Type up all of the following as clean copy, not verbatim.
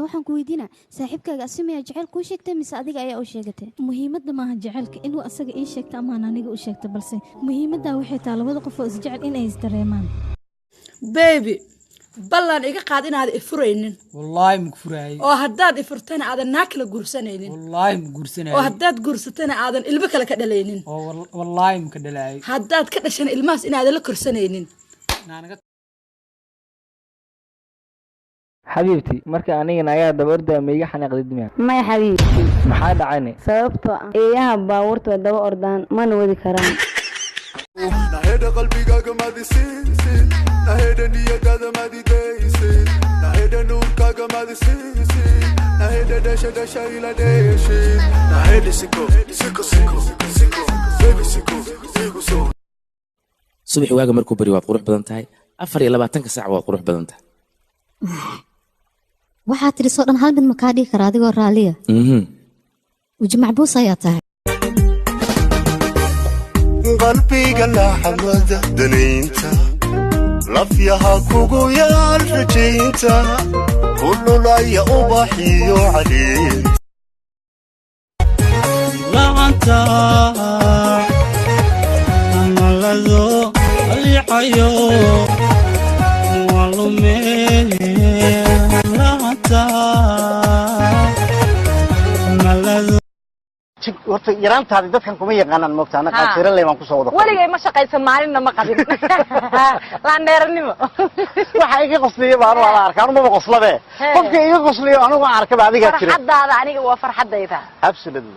waxaan ku weydiinaa saaxiibkaaga asimaya jacayl kuu sheegtay mise adiga ayaa u sheegatay muhiimadda maaha jacaylka inuu asaga ii sheegto ama aniga u sheegto balse muhiimadda waxay tahay labada qof oo isjecel inay isdareemaan baby ballan iga qaad inaad ifuraynin wallahi ma furaay oo haddaad ifurtana aadan naa kala guursanaynin wallahi ma guursanay oo haddaad guursatana aadan ilmo kale ka dhalaynin oo wallahi ma ka dhalay haddaad ka dhashana ilmahaas inaadan la korsanaynin حبيبتي marka aniga naga daba ordaa meega xanaaqdid miya ma xabiibti maxaa dhacay sababtoo ah eeyaha baawarta daba ordaan ma wadi karaan naheda qalbigaaga madisiisin naheda niyadaada madidaysin naheda nuurkaaga madisiisin naheda dhasha ila dheeshin naheda siko subaxi waaga markuu bari waad qurux badan tahay 24 saac waad qurux badan tahay waxaad tiri soo dhan hal mid ma kaa dhigi karaa adigoo raaliya وجه معبوس يا تاعي قلبي قلع حمد دنينتا لفيها كوكو يا الرجينتا كل لا يا أبحي عليك لا أنت أنا لذو اللي حيو والله لا أنت أنا لذو horta yaraantaadi dadkan kuma yaqaanaan moogtaana qaatira leeban ku soo wada waligay ma shaqaysan maalina ma qabin la neernimo waxa iga qosliyo baan wala arkaan uma qoslabe qofka iga qosliyo anigu arka baadiga tiri farxadaada aniga waa farxadayda absolutely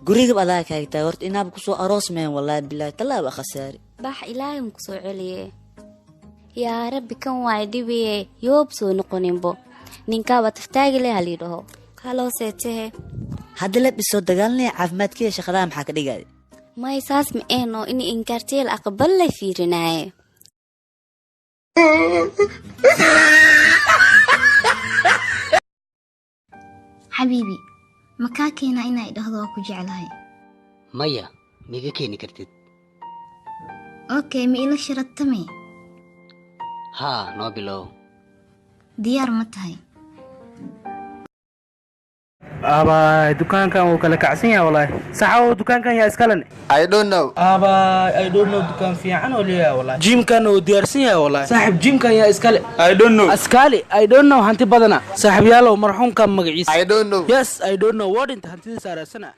guriga badaa ka higtaa horta inaab ku soo aroos meen wallahi billahi talaaba khasaari bax ilaahay ku soo celiye yaa rabbi kan waay dhibiye yoob soo noqoninbo ninka ba taftaagi leh haliido kalo seetee hadda la biso dagaalnay caafimaadkiisa shaqada maxaa ka dhigay may saas ma eeno in inkarteel aqbal la fiirinaaye حبيبي مكاكينا إنا إدهضوا كو جعلهاي مايا ميغا كيني كرتد أوكي ميلا شرطمي ها نو بلو ديار متهاي aba dukaankan uu kala kacsan yahay wallahi saxaw dukaankan yaa iskalan I don't know dukaan fiican oo leeyahay wallahi jimkan uu diyaarsan yahay wallahi saaxib jimkan yaa iskale askali I don't know hanti badana saaxib yaalo marxuumka magaciisa I don't know yes I don't know what inta hantida saarasana